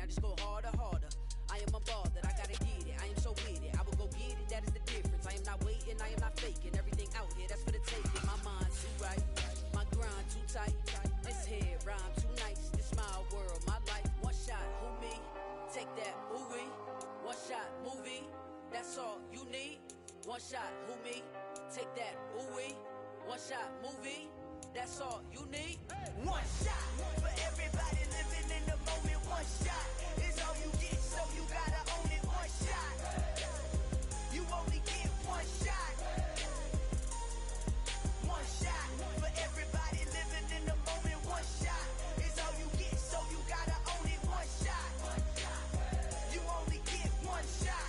just go harder, harder. I am unbothered, I gotta get it, I am so with it. I will go get it, that is the difference. I am not waiting, I am not faking. Everything out here, that's for the taking. My mind's too right, my grind too tight. This head rhyme too nice. This my world, my life. One shot, who me? Take that, ooh-wee. One shot, movie, that's all you need. One shot, who me? Take that, ooh-wee. One shot, movie, that's all you need. One shot for everybody living in the moment. One shot is all you get, so you gotta own it. One shot, you only get one shot. One shot for everybody living in the moment. One shot is all you get, so you gotta own it. One shot, you only get one shot.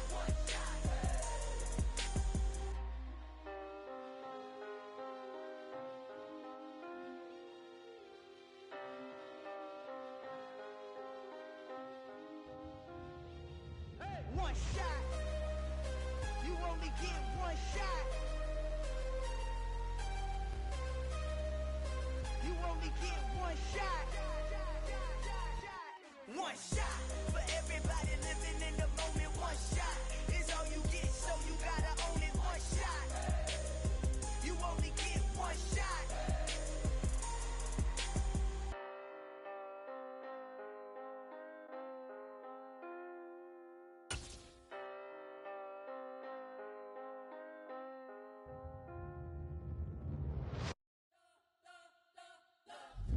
One shot. You only get one shot. You only get one shot. One shot for everybody living in the moment. One shot is all you get, so you gotta own it. One shot. You only get one shot.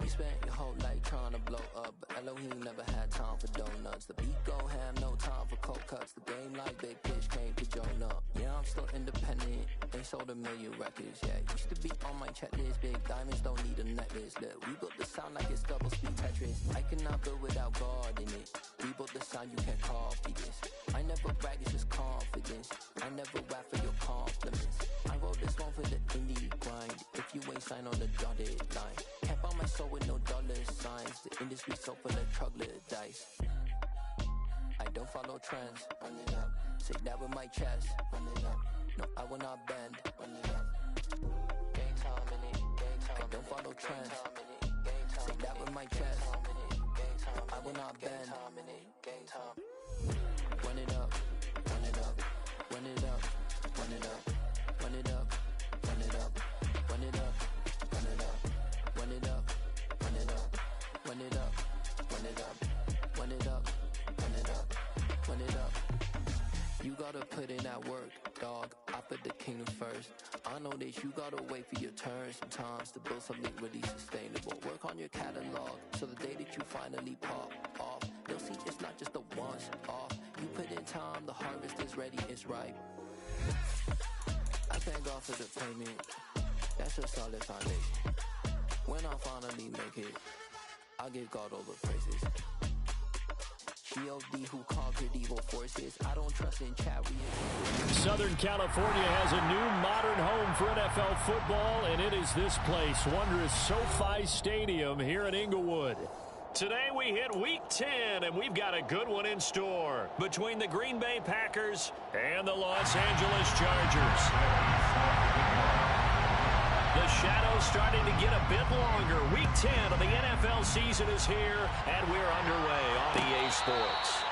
You spent your whole life trying to blow up, but Elohim never had time for donuts. The beat gon' have no time for cold cuts. The game like Big Pitch came to join up. Yeah, I'm still independent, they sold 1 million records. Yeah, used to be on my checklist. Big diamonds don't need a necklace. Look, we built the sound like it's double speed Tetris. I cannot build without God in it. We built the sound, you can't copy this. I never brag, it's just confidence. I never rap for your compliments. I wrote this one for the indie grind. If you ain't signed on the dotted line, can't buy my soul with no dollar signs. The industry so full of troglodytes. I don't follow trends. Run it up. Say that with my chest. Run it up. No, I will not bend. Run it up. Gang time in it. Gang time. I don't follow trends. Say that with my chest. I will not bend. Gang time. Run it up. Run it up. Run it up. Run it up. Run it up. Run it up. Run it up. Run it up. Run it up. Run it up. Run it up. Run it up. Run it up. Run it up. Run it up. You gotta put in that work, dog. I put the kingdom first. I know that you gotta wait for your turn sometimes to build something really sustainable. Work on your catalog so the day that you finally pop off, they'll see it's not just a once off. You put in time, the harvest is ready, it's ripe. I thank God for the payment. That's a solid foundation. When I finally make it, I'll give God all the praises. G.O.D. who conquered evil forces. I don't trust in chariots. Southern California has a new modern home for NFL football, and it is this place, wondrous SoFi Stadium here in Inglewood. Today we hit Week 10, and we've got a good one in store between the Green Bay Packers and the Los Angeles Chargers. The shadow's starting to get a bit longer. Week 10 of the NFL season is here, and we're underway on EA Sports.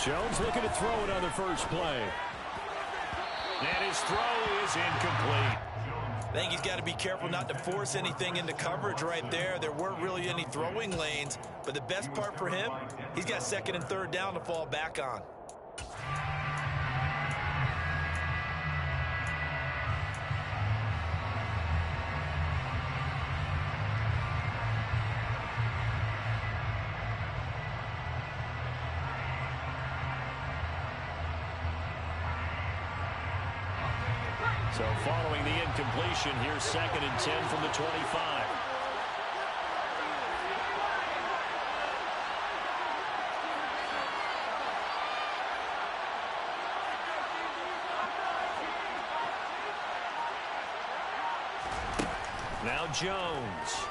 Jones looking to throw it on the first play. And his throw is incomplete. I think he's got to be careful not to force anything into coverage right there. There weren't really any throwing lanes, but the best part for him, he's got second and third down to fall back on. So following the incompletion, here's 2nd and 10 from the 25. Now Jones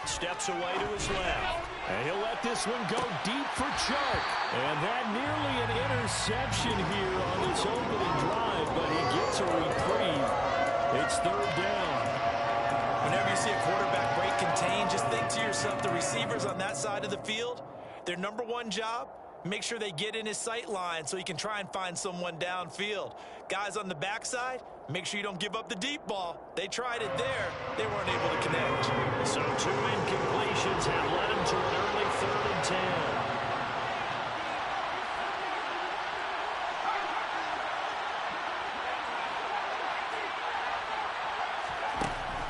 steps away to his left. And he'll let this one go deep for Chark. And that nearly an interception here on this opening drive, but he gets a reprieve. It's 3rd down. Whenever you see a quarterback break contain, just think to yourself, the receivers on that side of the field, their number one job, make sure they get in his sight line so he can try and find someone downfield. Guys on the backside, make sure you don't give up the deep ball. They tried it there. They weren't able to connect. So 2 incompletions have led him to an early 3rd and 10.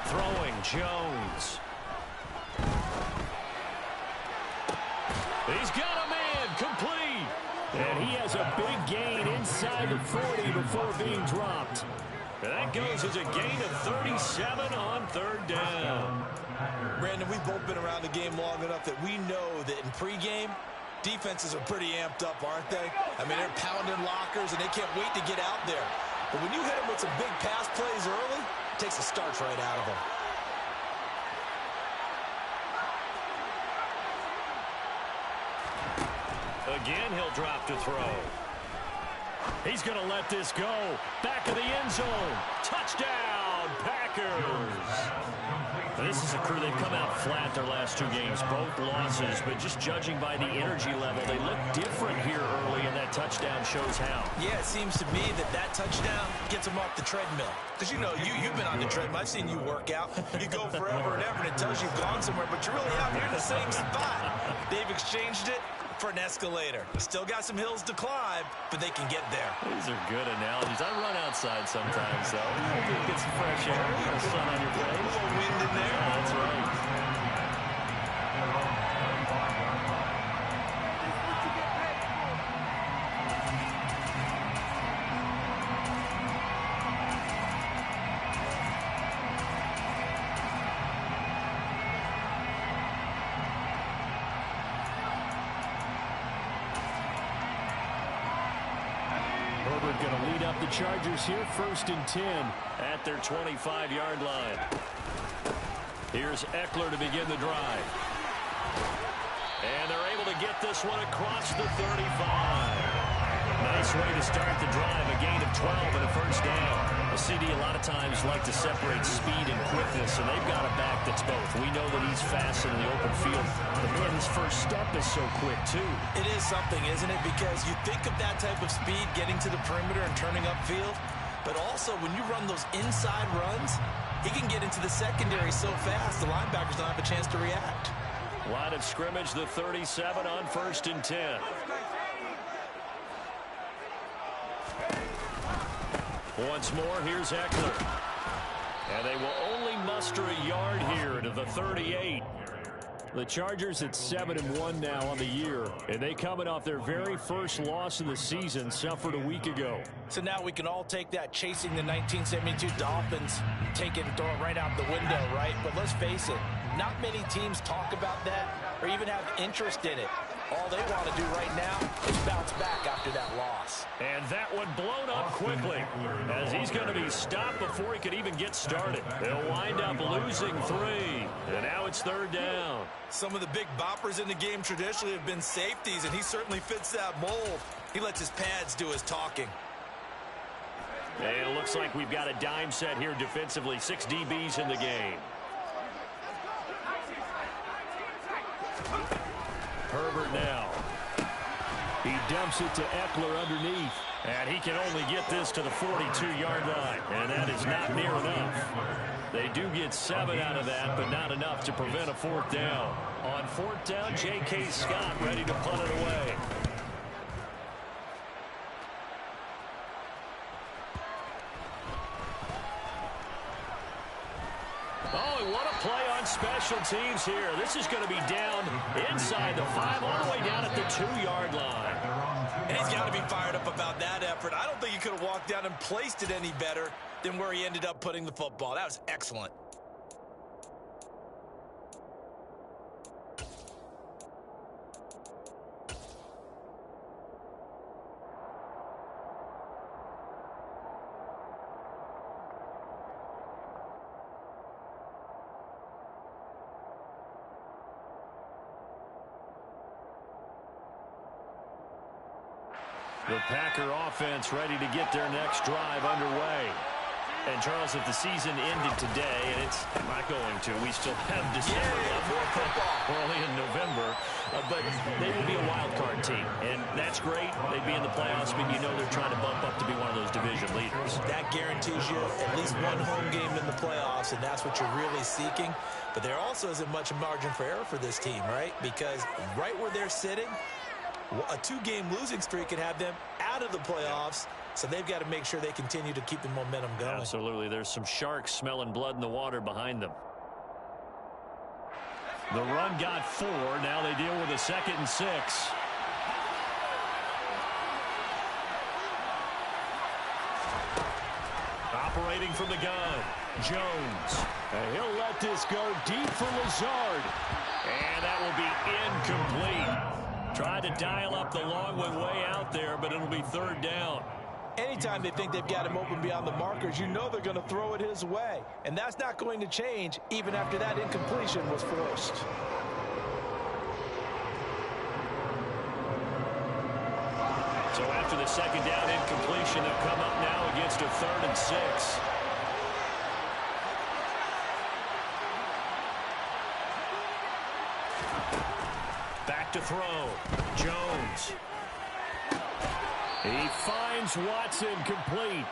Throwing Jones. He's got a man complete. And he has a big gain inside the 40 before being dropped. And that goes as a gain of 37 on 3rd down. Brandon, we've both been around the game long enough that we know that in pregame, defenses are pretty amped up, aren't they? I mean, they're pounding lockers, and they can't wait to get out there. But when you hit them with some big pass plays early, it takes the starch right out of them. Again, he'll drop to throw. He's going to let this go. Back of the end zone. Touchdown, Packers. This is a crew, they've come out flat their last 2 games, both losses, but just judging by the energy level, they look different here early, and that touchdown shows how. Yeah, it seems to me that touchdown gets them off the treadmill. Because, you know, you've been on the treadmill. I've seen you work out. You go forever and ever, and it tells you've gone somewhere, but you're really out here in the same spot. They've exchanged it for an escalator. Still got some hills to climb, but they can get there. These are good analogies. I run outside sometimes, though. Get some fresh air, a little sun on your face. A little wind in there. That's right. Herbert going to lead up the Chargers here, 1st and 10 at their 25-yard line. Here's Eckler to begin the drive. And they're able to get this one across the 35. Nice way to start the drive, a gain of 12 and a 1st down. A CD a lot of times like to separate speed and quickness, and they've got a back that's both. We know that he's fast in the open field, but man, his first step is so quick, too. It is something, isn't it? Because you think of that type of speed getting to the perimeter and turning upfield, but also when you run those inside runs, he can get into the secondary so fast, the linebackers don't have a chance to react. Line of scrimmage, the 37 on 1st and 10. Once more, here's Eckler. And they will only muster a yard here to the 38. The Chargers at 7-1 now on the year, and they coming off their very first loss of the season, suffered a week ago. So now we can all take that chasing the 1972 Dolphins, take it and throw it right out the window, right? But let's face it, not many teams talk about that or even have interest in it. All they want to do right now is bounce back after that loss. And that one blown up quickly as he's going to be stopped before he could even get started. They'll wind up losing 3, and now it's 3rd down. Some of the big boppers in the game traditionally have been safeties, and he certainly fits that mold. He lets his pads do his talking. And it looks like we've got a dime set here defensively. 6 DBs in the game. Herbert now. He dumps it to Eckler underneath. And he can only get this to the 42-yard line. And that is not near enough. They do get 7 out of that, but not enough to prevent a 4th down. On 4th down, J.K. Scott ready to punt it away. Oh, what a play on special teams here. This is going to be down inside the 5, all the way down at the 2-yard line. And he's got to be fired up about that effort. I don't think he could have walked down and placed it any better than where he ended up putting the football. That was excellent. The Packer offense ready to get their next drive underway. And, Charles, if the season ended today, and it's not going to, we still have December left. We're only in November. But they will be a wild card team. And that's great. They'd be in the playoffs, but you know they're trying to bump up to be one of those division leaders. That guarantees you at least one home game in the playoffs, and that's what you're really seeking. But there also isn't much margin for error for this team, right? Because right where they're sitting, a two-game losing streak could have them out of the playoffs, so they've got to make sure they continue to keep the momentum going. Absolutely. There's some sharks smelling blood in the water behind them. The run got 4. Now they deal with a 2nd and 6. Operating from the gun, Jones. And he'll let this go deep for Lazard. And that will be incomplete. Tried to dial up the long one way out there, but it'll be 3rd down. Anytime they think they've got him open beyond the markers, you know they're going to throw it his way. And that's not going to change even after that incompletion was forced. So after the 2nd down incompletion, they'll come up now against a 3rd and 6. Back to throw. Jones. He finds Watson complete.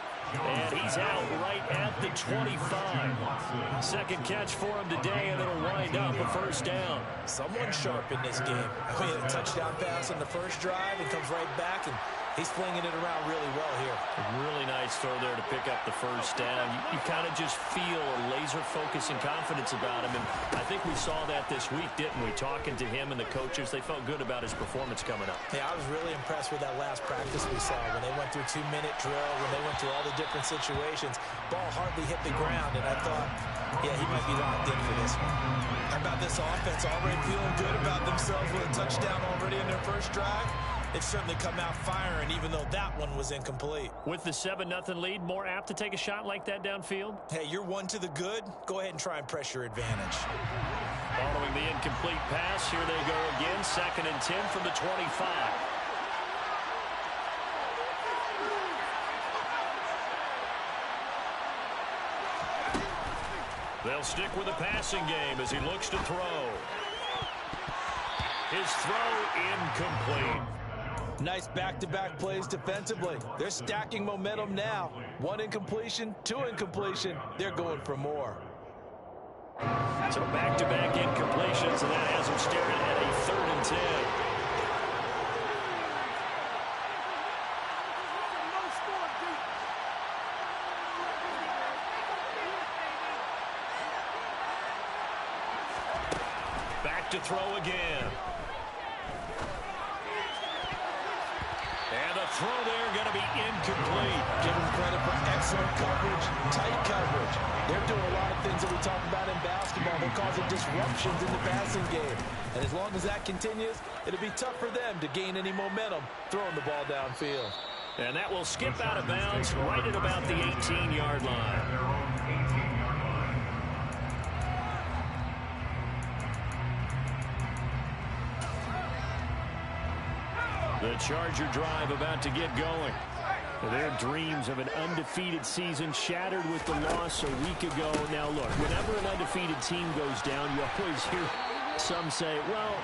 And he's out right at the 25. Second catch for him today, and it'll wind up a 1st down. Someone sharp in this game. I mean, a touchdown pass on the first drive and comes right back, and he's flinging it around really well here. A really nice throw there to pick up the 1st down. You kind of just feel a laser focus and confidence about him, and I think we saw that this week, didn't we? Talking to him and the coaches, they felt good about his performance coming up. Yeah, I was really impressed with that last practice we saw when they went through 2-minute drill, when they went through all the different situations. Ball hardly hit the ground, and I thought, yeah, he might be locked in for this one. How about this offense already feeling good about themselves with a touchdown already in their first drive? They've certainly come out firing, even though that one was incomplete. With the 7-0 lead, more apt to take a shot like that downfield? Hey, you're one to the good. Go ahead and try and press your advantage. Following the incomplete pass, here they go again. 2nd and 10 from the 25. They'll stick with the passing game as he looks to throw. His throw incomplete. Nice back-to-back plays defensively. They're stacking momentum now. 1 incompletion, 2 incompletion. They're going for more. So back-to-back incompletions, and that has them staring at a 3rd and 10. Back to throw again. And a throw there going to be incomplete. Give them credit for excellent coverage, tight coverage. They're doing a lot of things that we talk about in basketball. They're causing disruptions in the passing game. And as long as that continues, it'll be tough for them to gain any momentum throwing the ball downfield. And that will skip out of bounds right at about the 18-yard line. The Charger drive about to get going. Their dreams of an undefeated season shattered with the loss a week ago. Now, look, whenever an undefeated team goes down, you always hear some say, well,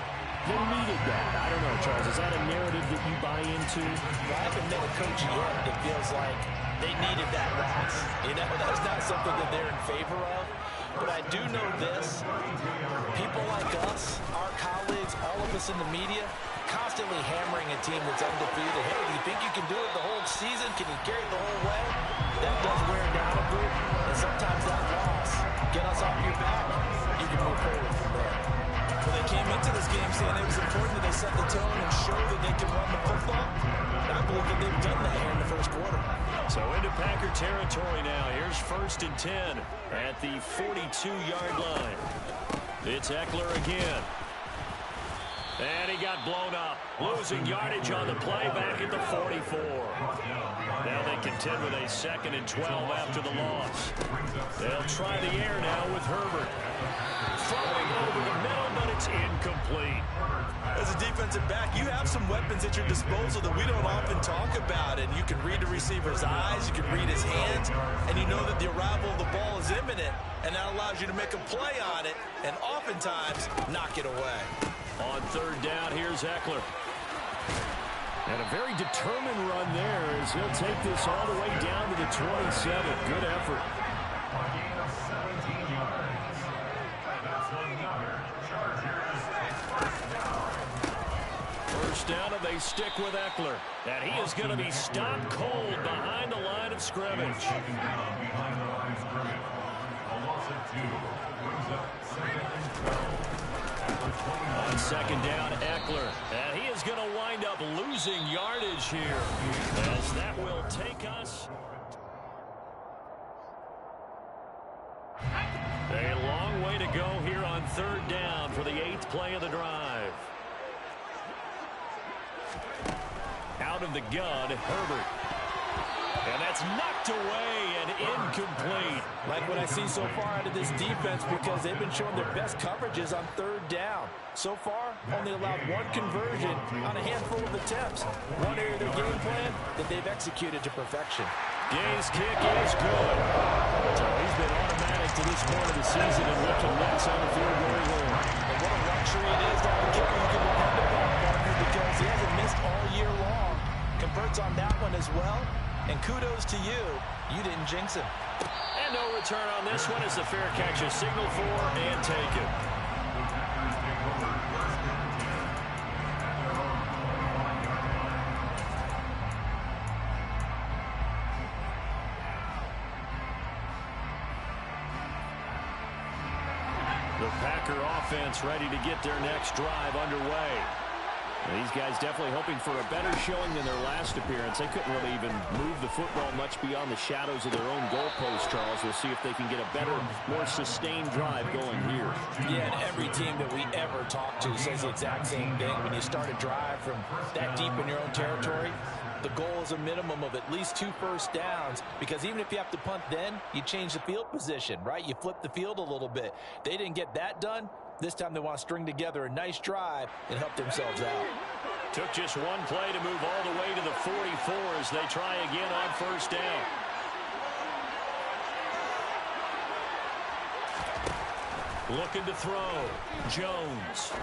they needed that. I don't know, Charles. Is that a narrative that you buy into? Well, I haven't met a coach yet that feels like they needed that loss. You know, that's not something that they're in favor of. But I do know this. People like us, our colleagues, all of us in the media, constantly hammering a team that's undefeated. Hey, do you think you can do it the whole season? Can you carry it the whole way? That does wear down a group. And sometimes that loss, get us off your back, you can move forward from there. they came into this game saying it was important that they set the tone and show that they can run the football. I believe that they've done that here in the first quarter. So into Packer territory now. Here's 1st and 10 at the 42-yard line. It's Eckler again. And he got blown up. Losing yardage on the play back at the 44. Now they contend with a 2nd and 12 after the loss. They'll try the air now with Herbert. Throwing over the middle, but it's incomplete. As a defensive back, you have some weapons at your disposal that we don't often talk about. And you can read the receiver's eyes, you can read his hands, and you know that the arrival of the ball is imminent. And that allows you to make a play on it and oftentimes knock it away. On 3rd down, here's Eckler. And a very determined run there as he'll take this all the way down to the 27. Good effort. First down, and they stick with Eckler. And he is going to be stopped cold behind the line of scrimmage. On 2nd down, Eckler. And he is going to wind up losing yardage here, as that will take us a long way to go here on 3rd down for the 8th play of the drive. Out of the gun, Herbert. And that's knocked away and incomplete. Like what I see so far out of this defense, because they've been showing their best coverages on 3rd down. So far, only allowed 1 conversion on a handful of attempts. One area of their game plan that they've executed to perfection. Gay's kick is good. So he's been automatic to this point of the season and looking next on the field very well. And what a luxury it is to have a kicker you can depend upon, partner, because he hasn't missed all year long. Converts on that one as well. And kudos to you. You didn't jinx him. And no return on this one as the fair catch is signaled for and taken. The Packer offense ready to get their next drive underway. These guys definitely hoping for a better showing than their last appearance. They couldn't really even move the football much beyond the shadows of their own goalpost, Charles. We'll see if they can get a better, more sustained drive going here. Yeah, and every team that we ever talk to says the exact same thing. When you start a drive from that deep in your own territory, the goal is a minimum of at least 2 first downs, because even if you have to punt then, you change the field position, right? You flip the field a little bit. They didn't get that done. This time they want to string together a nice drive and help themselves out. Took just 1 play to move all the way to the 44 as they try again on 1st down. Looking to throw. Jones.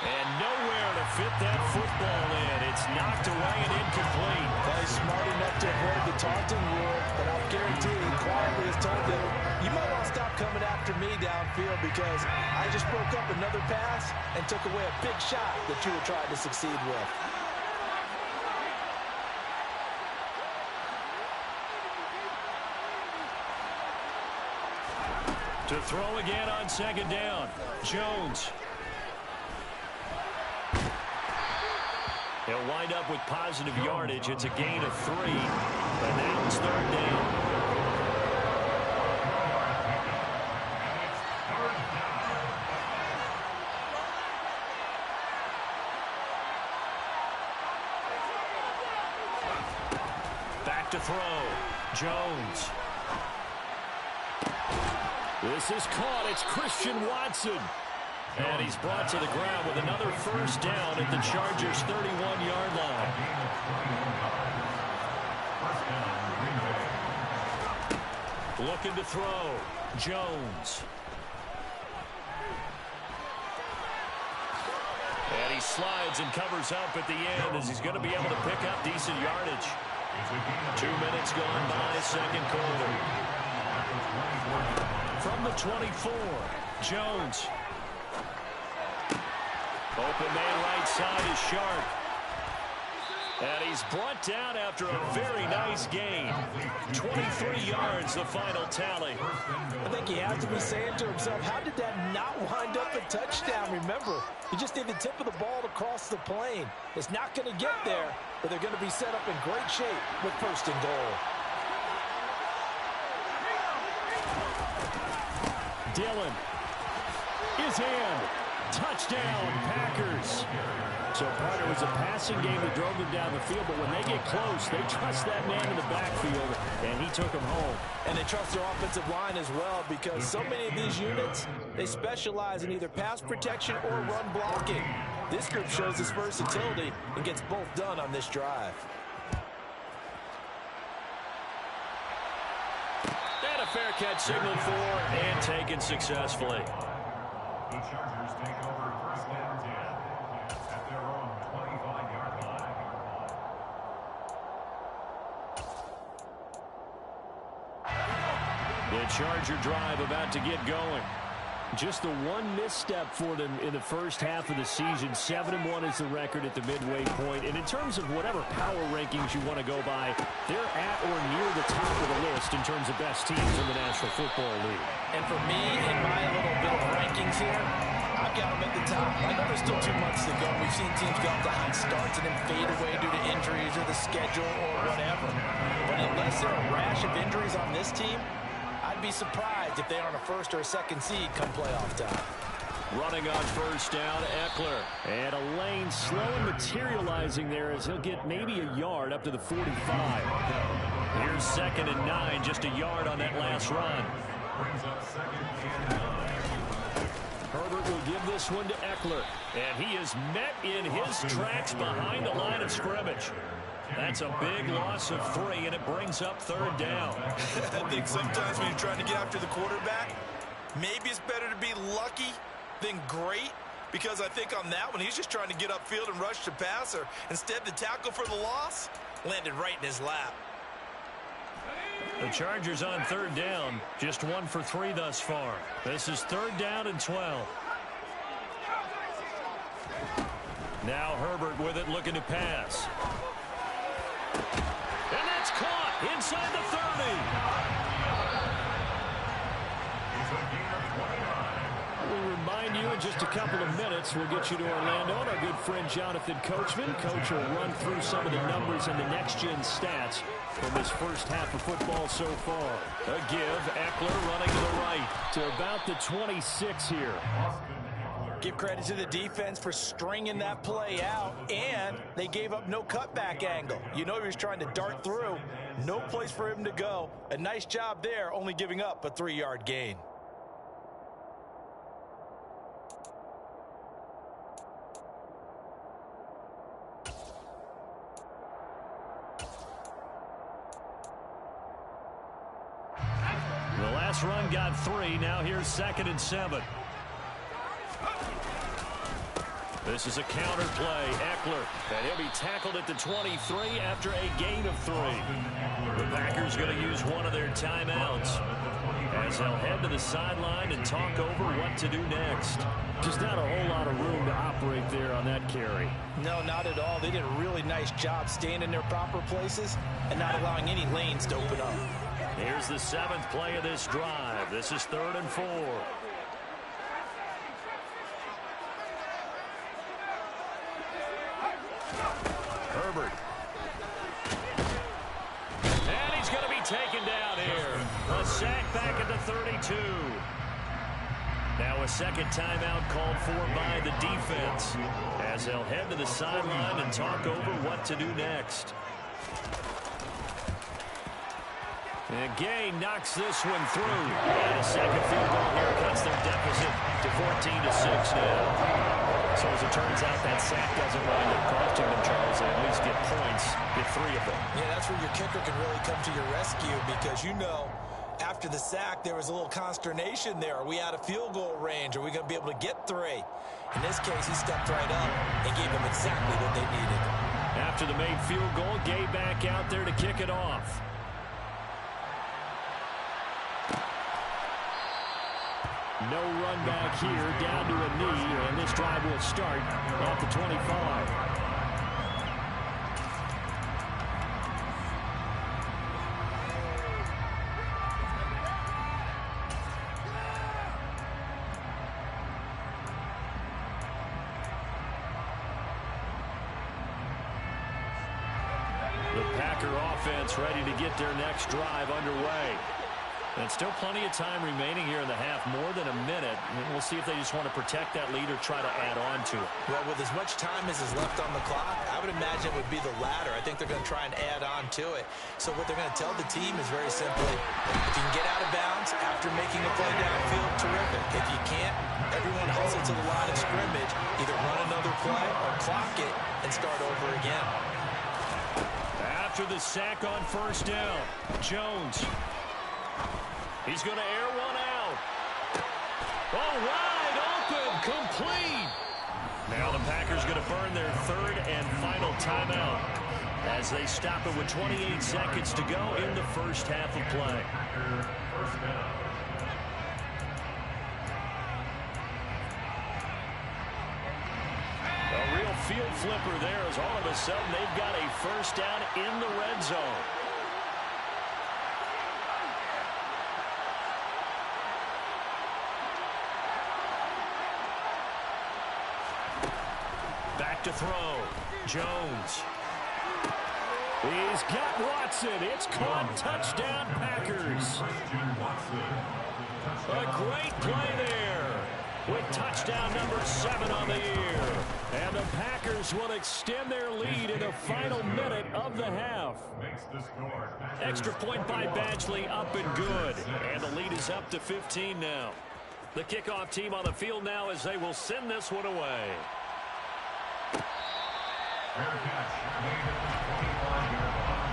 And nowhere to fit that football in. It's knocked away and incomplete. Well, he's smart enough to avoid the taunting rule, but I'll guarantee he quietly has told them, you might want to stop coming after me downfield because I just broke up another pass and took away a big shot that you were trying to succeed with. To throw again on 2nd down. Jones. He'll wind up with positive yardage. It's a gain of 3. But now it's 3rd down. Back to throw. Jones. This is caught. It's Christian Watson. And he's brought to the ground with another first down at the Chargers' 31-yard line. Looking to throw. Jones. And he slides and covers up at the end as he's going to be able to pick up decent yardage. 2 minutes gone by, 2nd quarter. From the 24, Jones. Open man right side is Sharp. And he's brought down after a very nice gain. 23 yards, the final tally. I think he has to be saying to himself, how did that not wind up a touchdown? Remember, you just need the tip of the ball to cross the plane. It's not going to get there, but they're going to be set up in great shape with first and goal. Dillon is in. Touchdown, Packers. So part it was a passing game that drove them down the field, but when they get close, they trust that man in the backfield, and he took them home. And they trust their offensive line as well, because so many of these units, they specialize in either pass protection or run blocking. This group shows its versatility and gets both done on this drive. And a fair catch signaled for and taken successfully. The Chargers take over first down 10 at their own 25-yard line. The Charger drive about to get going. Just the one misstep for them in the first half of the season. 7-1 is the record at the midway point. And in terms of whatever power rankings you want to go by, they're at or near the top of the list in terms of best teams in the National Football League. And for me, in my little bit of rankings here, I've got them at the top. I know there's still 2 months to go. We've seen teams go off to hot starts and then fade away due to injuries or the schedule or whatever. But unless there are a rash of injuries on this team, I'd be surprised if they aren't a first or a second seed come playoff time. Running on first down, Eckler. And a lane slowly materializing there as he'll get maybe a yard up to the 45. Here's 2nd and 9, just a yard on that last run. Brings up 2nd and 9. Herbert will give this one to Eckler. And he is met in his tracks behind the line of scrimmage. That's a big loss of 3, and it brings up 3rd down. I think sometimes when you're trying to get after the quarterback, maybe it's better to be lucky than great, because I think on that one, he's just trying to get upfield and rush the passer. Instead, the tackle for the loss landed right in his lap. The Chargers on 3rd down, just 1 for 3 thus far. This is 3rd down and 12. Now Herbert with it, looking to pass. And that's caught inside the 30. We'll remind you in just a couple of minutes, we'll get you to Orlando and our good friend Jonathan Coachman. Coach will run through some of the numbers and the next-gen stats from this first half of football so far. A give, Eckler running to the right to about the 26 here. Give credit to the defense for stringing that play out, and they gave up no cutback angle. You know he was trying to dart through. No place for him to go. A nice job there, only giving up a 3-yard gain. The last run got 3. Now here's 2nd and 7. This is a counter play. Eckler, and he'll be tackled at the 23 after a gain of 3. The Packers going to use one of their timeouts as they'll head to the sideline and talk over what to do next. Just not a whole lot of room to operate there on that carry. No, not at all. They did a really nice job staying in their proper places and not allowing any lanes to open up. Here's the 7th play of this drive. This is 3rd and 4. Herbert. And he's going to be taken down here. A sack back at the 32. Now a second timeout called for by the defense as they'll head to the sideline and talk over what to do next. And Gay knocks this one through. And a second field goal here cuts their deficit to 14-6 now. So as it turns out, that sack doesn't wind up costing them, Charles. They at least get points, get 3 of them. Yeah, that's where your kicker can really come to your rescue, because you know after the sack there was a little consternation there. Are we out of field goal range? Are we going to be able to get 3? In this case, he stepped right up and gave them exactly what they needed. After the made field goal, Gay back out there to kick it off. No run back here, down to a knee, and this drive will start at the 25. Packer offense ready to get their next drive underway. And still plenty of time remaining here in the half, more than a minute. And we'll see if they just want to protect that lead or try to add on to it. Well, with as much time as is left on the clock, I would imagine it would be the latter. I think they're going to try and add on to it. So what they're going to tell the team is very simply, if you can get out of bounds after making a play downfield, terrific. If you can't, everyone hustle to the line of scrimmage, either run another play or clock it and start over again. After the sack on first down, Jones. He's going to air one out. Oh, wide open, complete. Now the Packers going to burn their third and final timeout as they stop it with 28 seconds to go in the first half of play. A real field flipper there as all of a sudden they've got a first down in the red zone. Back to throw. Jones. He's got Watson. It's caught. Touchdown, Packers. A great play there with touchdown number 7 on the year. And the Packers will extend their lead in the final minute of the half. Extra point by Badgley, up and good. And the lead is up to 15 now. The kickoff team on the field now as they will send this one away. Fair catch made at the 25-yard line.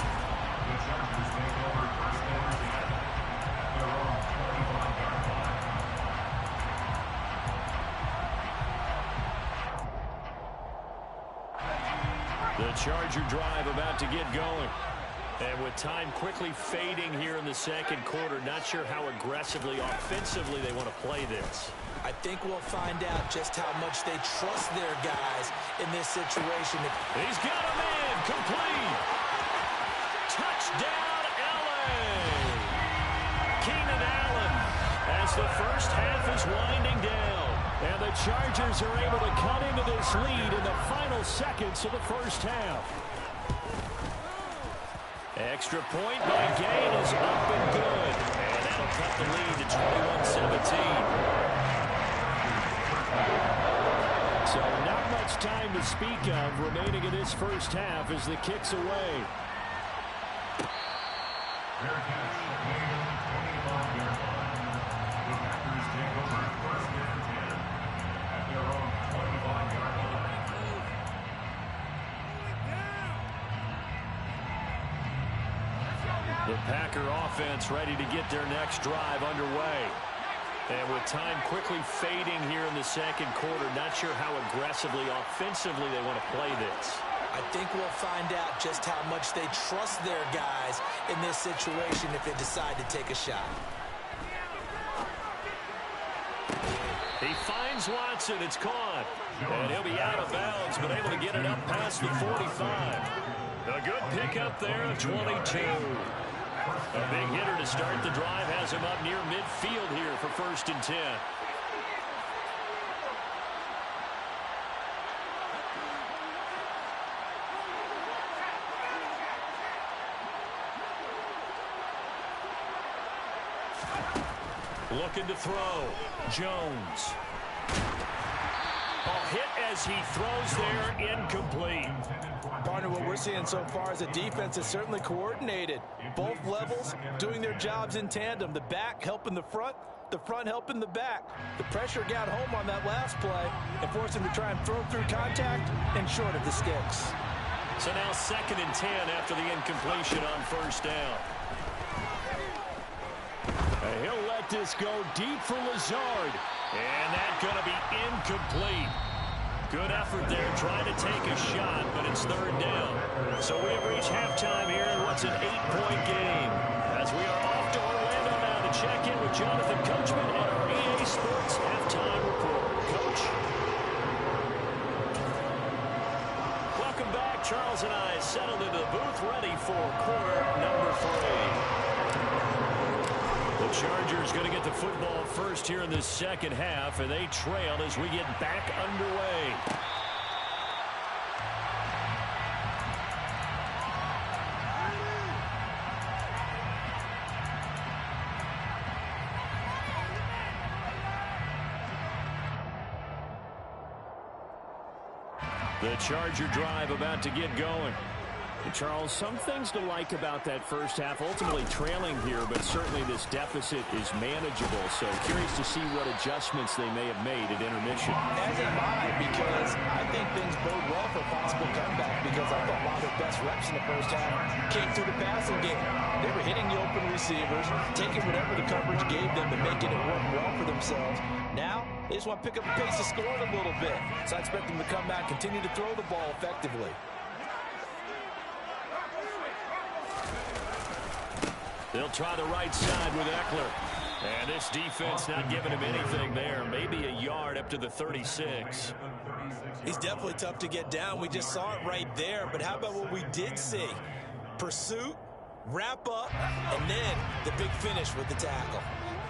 The Chargers take over first and 10 at their own 25-yard line. The Charger drive about to get going. And with time quickly fading here in the second quarter, not sure how aggressively, offensively they want to play this. I think we'll find out just how much they trust their guys in this situation. He's got a man, complete. Touchdown, LA. Keenan Allen as the first half is winding down. And the Chargers are able to cut into this lead in the final seconds of the first half. Extra point by Gain is up and good. And that'll cut the lead to 21-17. So not much time to speak of remaining in this first half as the kick's away. Fair catch made at the 25-yard line. The Packers take over first and 10 at their own 25-yard line. The Packer offense ready to get their next drive underway. And with time quickly fading here in the second quarter, not sure how aggressively, offensively they want to play this. I think we'll find out just how much they trust their guys in this situation if they decide to take a shot. He finds Watson. It's caught. And he'll be out of bounds, but able to get it up past the 45. A good pickup there of 22. A big hitter to start the drive has him up near midfield here for first and 10. Looking to throw. Jones. A hit as he throws there, incomplete. Partner, what we're seeing so far is the defense is certainly coordinated. Both levels doing their jobs in tandem. The back helping the front helping the back. The pressure got home on that last play and forced him to try and throw through contact and short of the sticks. So now second and 10 after the incompletion on first down. And he'll let this go deep for Lazard. And that's going to be incomplete. Good effort there trying to take a shot, but it's third down. So we have reached halftime here in what's an 8-point game. As we are off to Orlando now to check in with Jonathan Coachman at our EA Sports Halftime Report. Coach. Welcome back. Charles and I settled into the booth ready for quarter number 3. The Chargers going to get the football first here in the second half, and they trail as we get back underway. The Charger drive about to get going. And Charles, some things to like about that first half. Ultimately trailing here, but certainly this deficit is manageable. So curious to see what adjustments they may have made at intermission. As am I, because I think things bode well for a possible comeback, because I thought a lot of their best reps in the first half came through the passing game. They were hitting the open receivers, taking whatever the coverage gave them and making it work well for themselves. Now, they just want to pick up the pace of scoring a little bit. So I expect them to come back, continue to throw the ball effectively. They'll try the right side with Eckler. And this defense not giving him anything there. Maybe a yard up to the 36. He's definitely tough to get down. We just saw it right there. But how about what we did see? Pursuit, wrap up, and then the big finish with the tackle.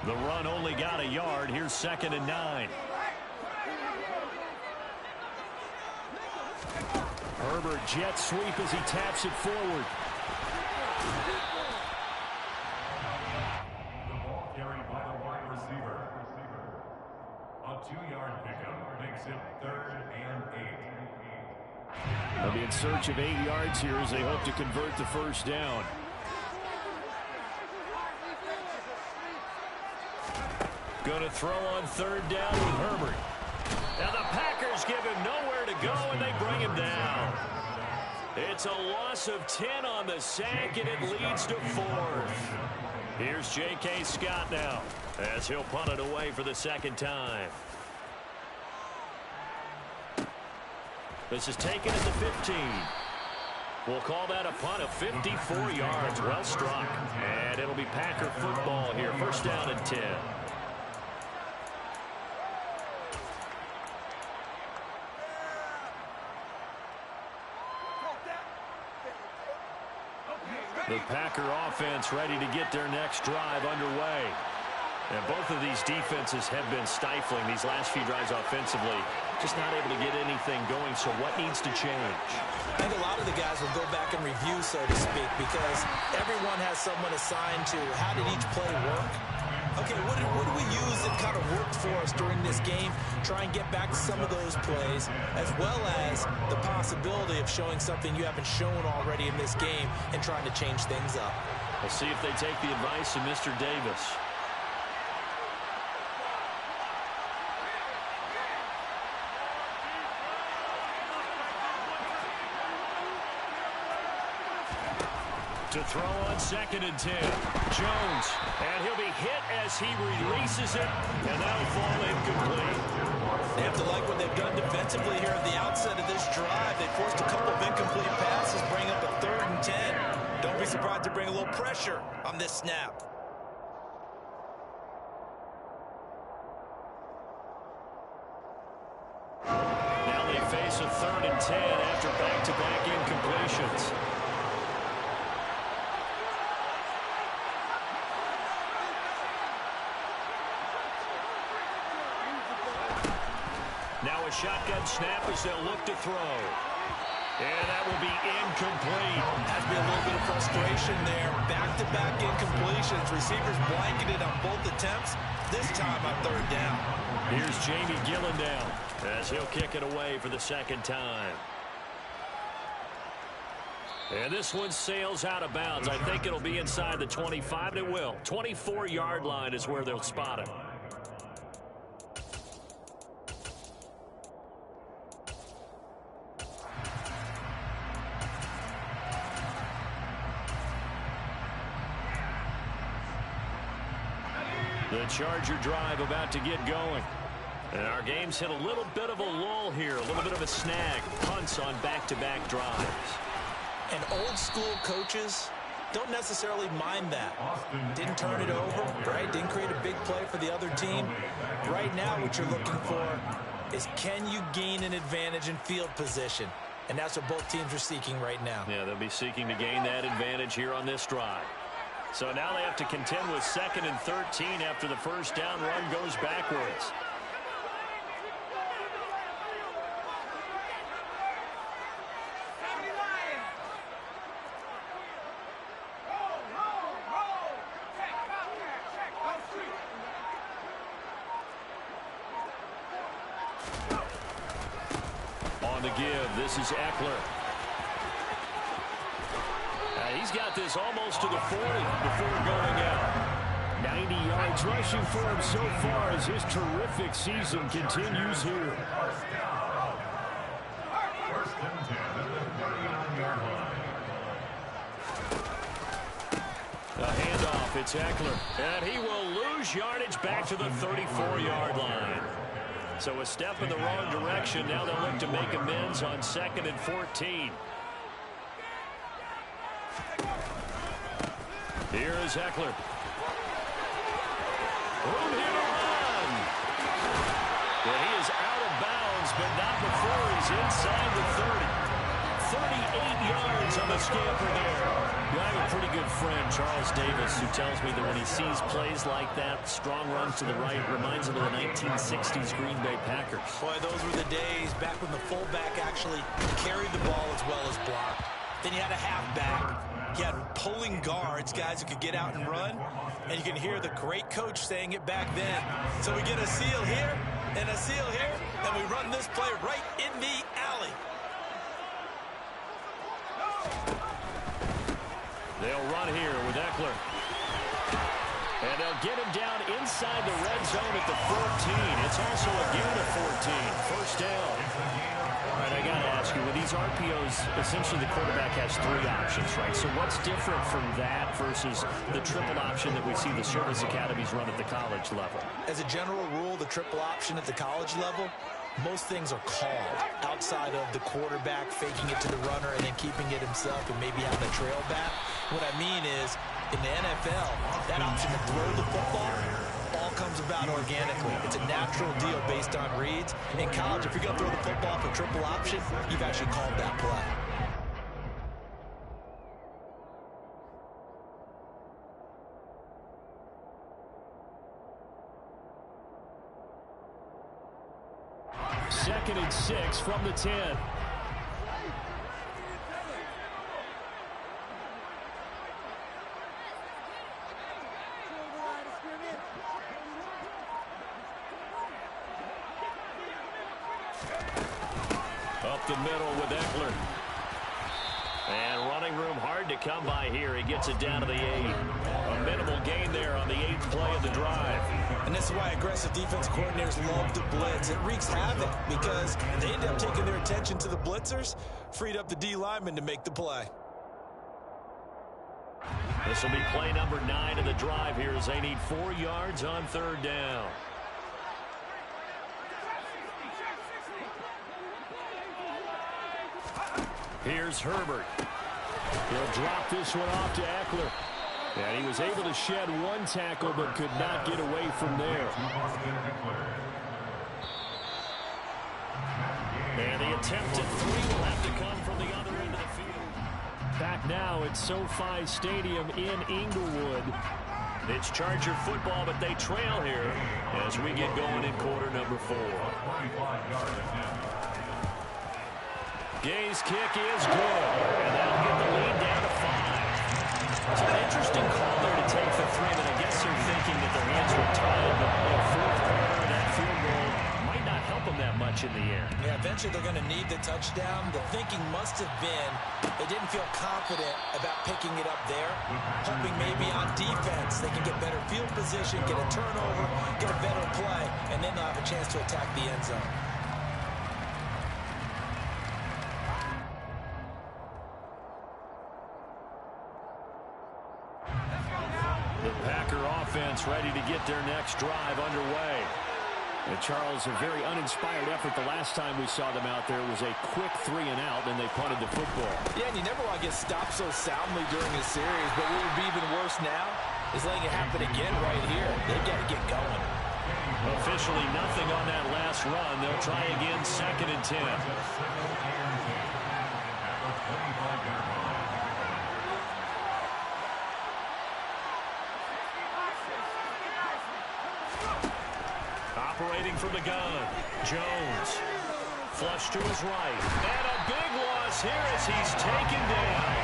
The run only got a yard. Here's 2nd and 9. Herbert jet sweep as he taps it forward. Carried by the wide receiver. A 2-yard pickup makes it 3rd and 8. They'll be in search of 8 yards here as they hope to convert the first down. Going to throw on 3rd down with Herbert. Now the Packers give him nowhere to go, and they bring him down. It's a loss of 10 on the sack, and it leads to 4th. Here's J.K. Scott now as he'll punt it away for the 2nd time. This is taken at the 15. We'll call that a punt of 54 yards. Well struck. And it'll be Packer football here. 1st down and 10. The Packer offense ready to get their next drive underway. And both of these defenses have been stifling these last few drives offensively. Just not able to get anything going, so what needs to change? I think a lot of the guys will go back and review, so to speak, because everyone has someone assigned to how did each play work. Okay, what do we use that kind of worked for us during this game? Try and get back to some of those plays, as well as the possibility of showing something you haven't shown already in this game and trying to change things up. We'll see if they take the advice of Mr. Davis. To throw on 2nd and 10. Jones. And he'll be hit as he releases it. And that'll fall incomplete. They have to like what they've done defensively here at the outset of this drive. They forced a couple of incomplete passes, bring up a 3rd and 10. Don't be surprised to bring a little pressure on this snap. Now they face a 3rd and 10 after back-to-back incompletions. Now a shotgun snap as they'll look to throw. And that will be incomplete. Has to be a little bit of frustration there. Back-to-back incompletions. Receivers blanketed on both attempts. This time on 3rd down. Here's Jamie Gillendown as he'll kick it away for the 2nd time. And this one sails out of bounds. I think it'll be inside the 25, and it will. 24-yard line is where they'll spot it. The Charger drive about to get going. And our game's hit a little bit of a lull here, a little bit of a snag. Punts on back-to-back drives. And old-school coaches don't necessarily mind that. Didn't turn it over, right? Didn't create a big play for the other team. Right now, what you're looking for is, can you gain an advantage in field position? And that's what both teams are seeking right now. Yeah, they'll be seeking to gain that advantage here on this drive. So now they have to contend with 2nd and 13 after the first down run goes backwards. On on the give. This is Eckler. He's got this almost to the 40 before going out. 90 yards rushing for him so far as his terrific season continues here. First and 10 at the 39-yard line. A handoff, it's Eckler, and he will lose yardage back to the 34-yard line. So a step in the wrong direction. Now they'll look to make amends on 2nd and 14. Here is Eckler. Room here to run. And he is out of bounds, but not before he's inside the 30. 38 yards on the scamper there. I have a pretty good friend, Charles Davis, who tells me that when he sees plays like that, strong runs to the right, reminds him of the 1960s Green Bay Packers. Boy, those were the days back when the fullback actually carried the ball as well as blocked. Then you had a halfback. You had pulling guards, guys who could get out and run. And you can hear the great coach saying it back then. So we get a seal here and a seal here, and we run this play right in the alley. They'll run here with Eckler. And they'll get him down inside the red zone at the 14. It's also a gain of 14. First down. All right, I got to ask you, with these RPOs, essentially the quarterback has 3 options, right? So what's different from that versus the triple option that we see the service academies run at the college level? As a general rule, the triple option at the college level, most things are called outside of the quarterback faking it to the runner and then keeping it himself and maybe having a trail back. What I mean is, in the NFL, that option to throw the football all comes about organically. It's a natural deal based on reads. In college, if you're going to throw the football for triple option, you've actually called that play. Second and 6 from the 10. Up the middle with Eckler. And running room hard to come by here. He gets it down to the 8. A minimal gain there on the 8th play of the drive. And this is why aggressive defense coordinators love to blitz. It wreaks havoc because they end up taking their attention to the blitzers, freed up the D lineman to make the play. This will be play number 9 of the drive here as they need 4 yards on 3rd down. Here's Herbert. He'll drop this one off to Eckler. And he was able to shed 1 tackle but could not get away from there. And the attempt at 3 will have to come from the other end of the field. Back now at SoFi Stadium in Inglewood. It's Charger football, but they trail here as we get going in quarter number 4. Gay's kick is good, and that'll get the lead down to 5. It's an interesting call there to take the 3, but I guess they're thinking that their hands were tied, but in 4th quarter, that field goal might not help them that much in the end. Yeah, eventually they're going to need the touchdown. The thinking must have been they didn't feel confident about picking it up there, hoping maybe on defense they can get better field position, get a turnover, get a better play, and then they'll have a chance to attack the end zone. The Packer offense ready to get their next drive underway. And Charles, a very uninspired effort the last time we saw them out there. It was a quick 3 and out, and they punted the football. Yeah, and you never want to get stopped so soundly during a series, but what would be even worse now is letting it happen again right here. They've got to get going. Officially nothing on that last run. They'll try again, 2nd and 10. Operating from the gun, Jones. Flush to his right. And a big loss here as he's taken down.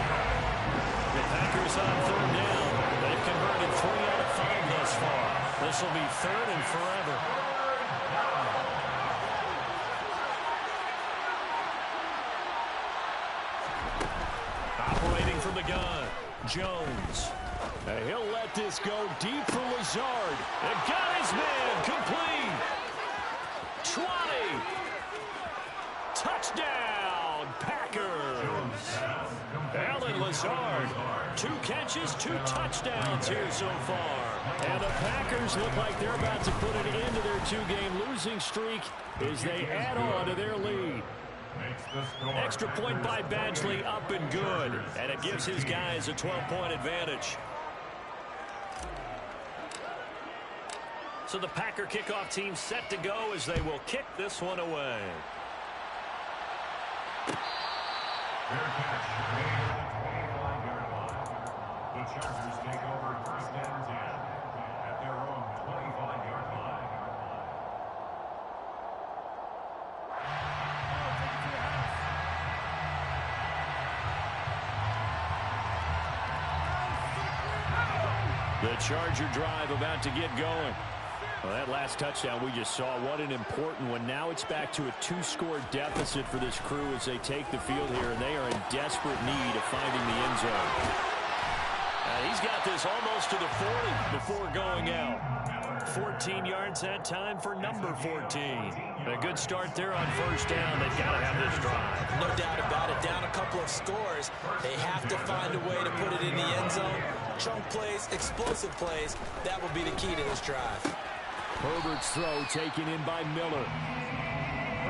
The Packers on 3rd down. They've converted 3 out of 5 thus far. This will be 3rd and forever. He'll let this go deep for Lazard. And got his man complete. 20. Touchdown, Packers. Alan Lazard, 2 catches, 2 touchdowns here so far. And the Packers look like they're about to put an end to their 2-game losing streak as they add on to their lead. Extra point by Badgley, up and good. And it gives his guys a 12-point advantage. So the Packer kickoff team set to go as they will kick this one away. Fair catch made at the 25-yard line. The Chargers take over 1st and 10 at their own 25-yard line. The Charger drive about to get going. Well, that last touchdown we just saw, what an important one. Now it's back to a 2-score deficit for this crew as they take the field here, and they are in desperate need of finding the end zone. He's got this almost to the 40 before going out. 14 yards that time for number 14. A good start there on 1st down. They've got to have this drive. No doubt about it. Down a couple of scores. They have to find a way to put it in the end zone. Chunk plays, explosive plays. That will be the key to this drive. Herbert's throw taken in by Miller.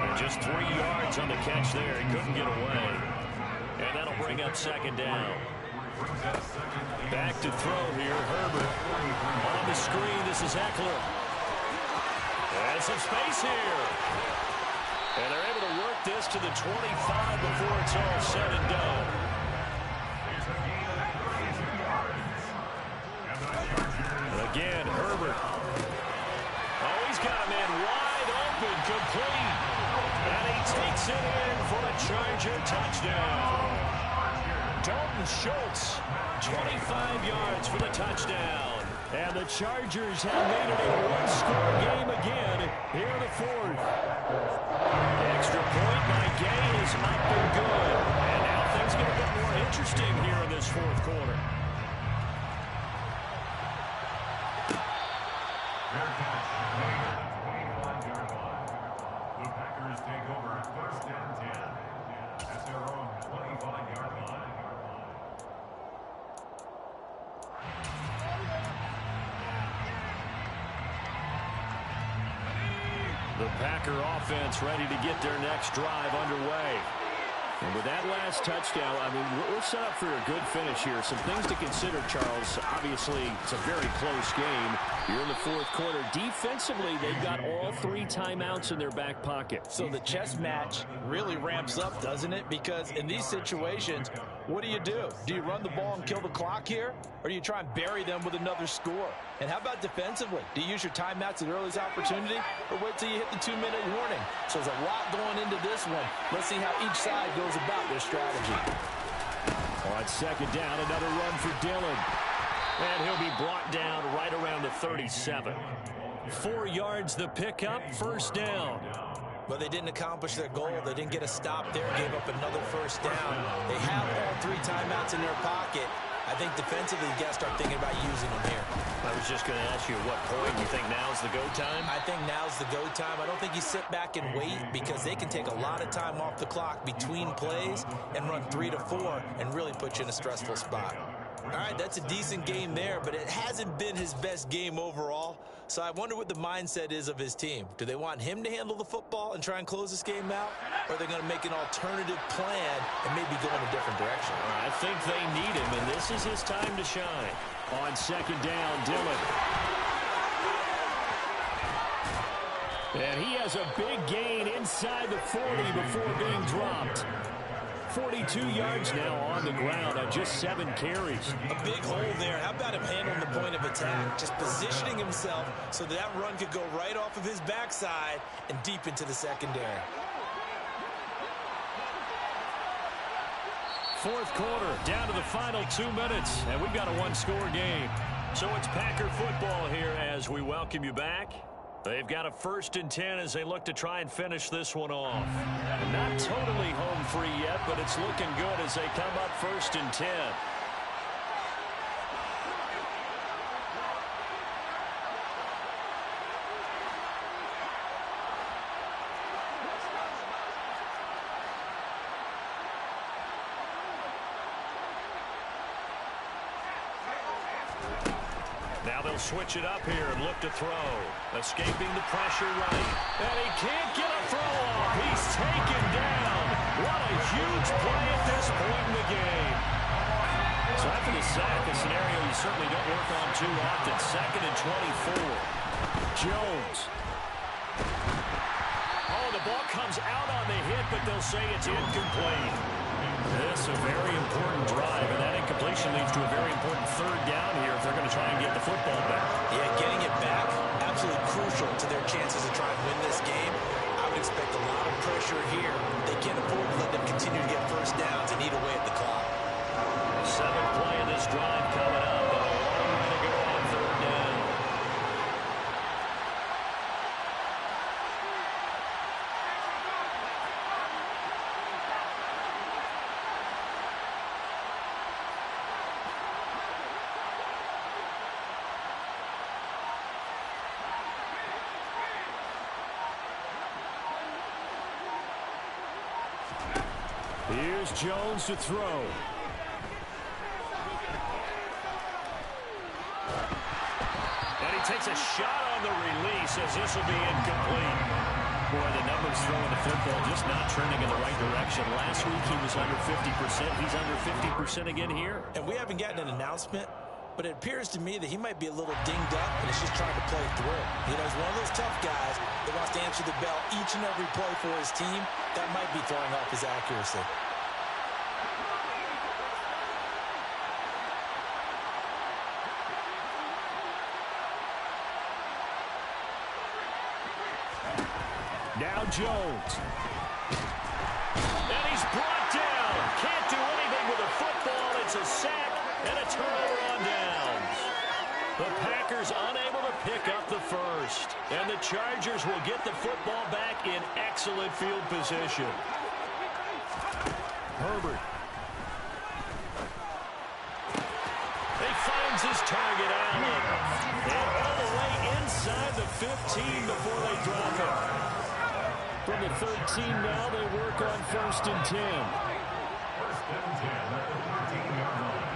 And just 3 yards on the catch there. He couldn't get away. And that'll bring up 2nd down. Back to throw here, Herbert. On the screen, this is Eckler. And some space here. And they're able to work this to the 25 before it's all said and done. And again, Herbert. Oh, he's got a man wide open, complete. And he takes it in for a Charger touchdown. Dalton Schultz, 25 yards for the touchdown. And the Chargers have made it a 1-score game again here in the 4th. Extra point by Gay is up and good. And now things get a bit more interesting here in this 4th quarter. Fair catch made at the 25-yard line. The Packers take over 1st and 10 at their own 25-yard line. The Packer offense ready to get their next drive underway. And with that last touchdown, I mean, we're set up for a good finish here. Some things to consider, Charles. Obviously, it's a very close game. You're in the 4th quarter. Defensively, they've got all 3 timeouts in their back pocket. So the chess match really ramps up, doesn't it? Because in these situations, what do? Do you run the ball and kill the clock here? Or do you try and bury them with another score? And how about defensively? Do you use your timeouts at the earliest opportunity? Or wait till you hit the 2-minute warning? So there's a lot going into this one. Let's see how each side goes about their strategy. On 2nd down, another run for Dillon. And he'll be brought down right around the 37. 4 yards the pickup, 1st down. But they didn't accomplish their goal. They didn't get a stop there, gave up another 1st down. They have all 3 timeouts in their pocket. I think defensively, you got to start thinking about using them here. I was just going to ask you at what point you think now's the go time? I think now's the go time. I don't think you sit back and wait because they can take a lot of time off the clock between plays and run 3 to 4 and really put you in a stressful spot. All right, that's a decent game there, but it hasn't been his best game overall. So I wonder what the mindset is of his team. Do they want him to handle the football and try and close this game out? Or are they going to make an alternative plan and maybe go in a different direction? I think they need him, and this is his time to shine. On 2nd down, Dillon. And he has a big gain inside the 40 before being dropped. 42 yards now on the ground on just 7 carries. A big hole there. How about him handling the point of attack? Just positioning himself so that run could go right off of his backside and deep into the secondary. 4th quarter, down to the final 2 minutes, and we've got a 1-score game. So it's Packer football here as we welcome you back. They've got a 1st and 10 as they look to try and finish this one off. Not totally home free yet, but it's looking good as they come up 1st and 10. Now they'll switch it up here and look to throw. Escaping the pressure right. And he can't get a throw off. He's taken down. What a huge play at this point in the game. So after the sack, a scenario you certainly don't work on too often. 2nd and 24. Jones. Oh, the ball comes out on the hit, but they'll say it's incomplete. This a very important drive, and that incompletion leads to a very important 3rd down here if they're going to try and get the football back. Yeah, getting it back, absolutely crucial to their chances to try and win this game. I would expect a lot of pressure here. They can't afford to let them continue to get first downs and eat away at the clock. 7th play in this drive coming up, and a long way to go on 3rd down. Here's Jones to throw. And he takes a shot on the release as this will be incomplete. Boy, the numbers throwing the football just not trending in the right direction. Last week he was under 50%. He's under 50% again here. And we haven't gotten an announcement, but it appears to me that he might be a little dinged up and is just trying to play through. You know, he's one of those tough guys that wants to answer the bell each and every play for his team. That might be throwing off his accuracy. Now Jones. And he's brought down. Can't do anything with a football. It's a sack and a turnover on downs. The Packers unable to pick up the first. And the Chargers will get the football back in excellent field position. Herbert. He finds his target, Allen. And all the way inside the 15 before they drop him. From the 13 now, they work on 1st and 10. 1st and 10 at the 13-yard line.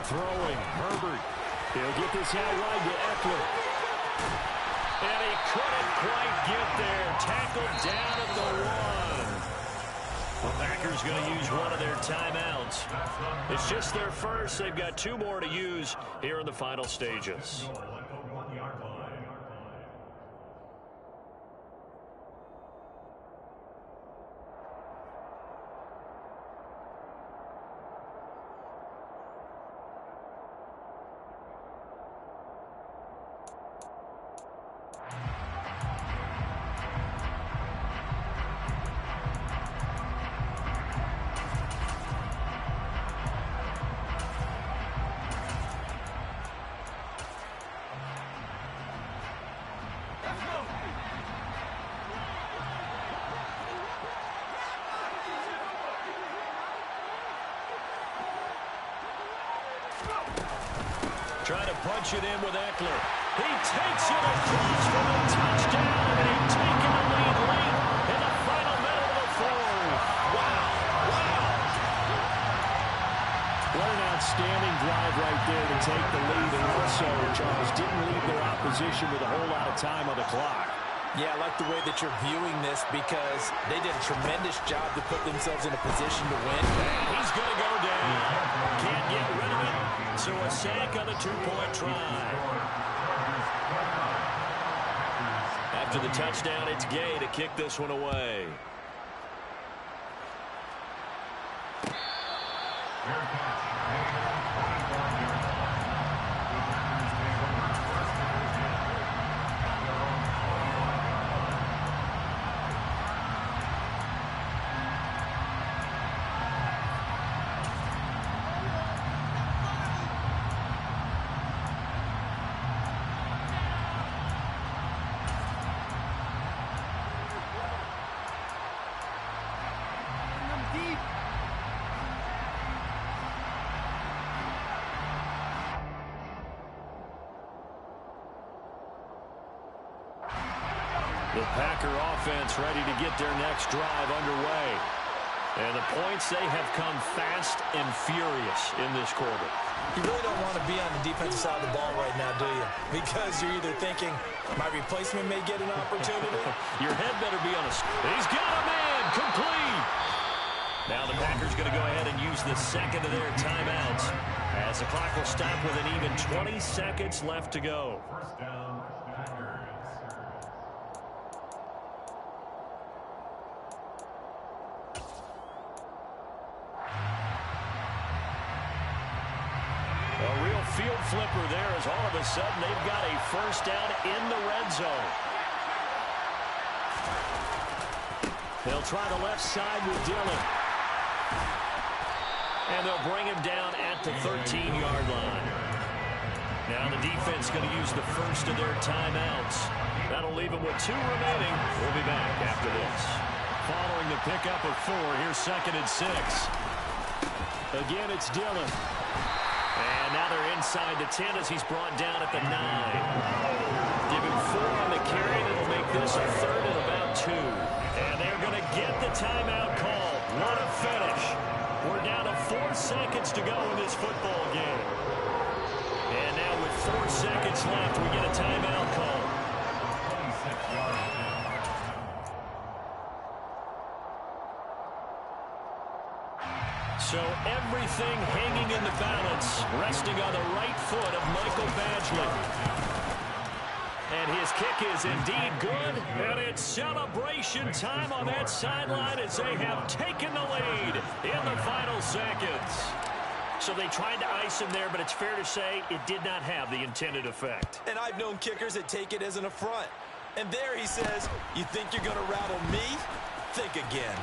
Throwing, Herbert. He'll get this out wide to Eckler. And he couldn't quite get there. Tackled down at the 1. The Packers going to use one of their timeouts. It's just their first. They've got 2 more to use here in the final stages. Trying to punch it in with Eckler. He takes it across for the touchdown, and he's taken the lead late in the final minute of the 4th. Wow, wow. What an outstanding drive right there to take the lead, and also, Charles, didn't leave their opposition with a whole lot of time on the clock. Yeah, I like the way that you're viewing this because they did a tremendous job to put themselves in a position to win. And he's going to go down. Can't get rid of it. So a sack on the 2-point try. After the touchdown, it's Gay to kick this one away. The Packer offense ready to get their next drive underway. And the points, they have come fast and furious in this quarter. You really don't want to be on the defensive side of the ball right now, do you? Because you're either thinking, my replacement may get an opportunity. Your head better be on a... He's got a man! Complete! Now the Packers going to go ahead and use the second of their timeouts as the clock will stop with an even 20 seconds left to go. First down, Packers. A real field flipper there as all of a sudden they've got a first down in the red zone. They'll try the left side with Dillon. And they'll bring him down at the 13-yard line. Now the defense going to use the first of their timeouts. That'll leave them with 2 remaining. We'll be back after this. Following the pickup of 4, here's 2nd and 6. Again, it's Dillon. And now they're inside the 10 as he's brought down at the 9. Give him 4 on the carry, and it'll make this a 3rd and about 2. And they're going to get the timeout call. What a finish. We're down to 4 seconds to go in this football game. And now with 4 seconds left, we get a timeout call. 26 yards. So everything hanging in the balance, resting on the right foot of Michael Badgley. And his kick is indeed good, and it's celebration time on that sideline as they have taken the lead in the final seconds. So they tried to ice him there, but it's fair to say it did not have the intended effect. And I've known kickers that take it as an affront. And there he says, you think you're going to rattle me? Think again.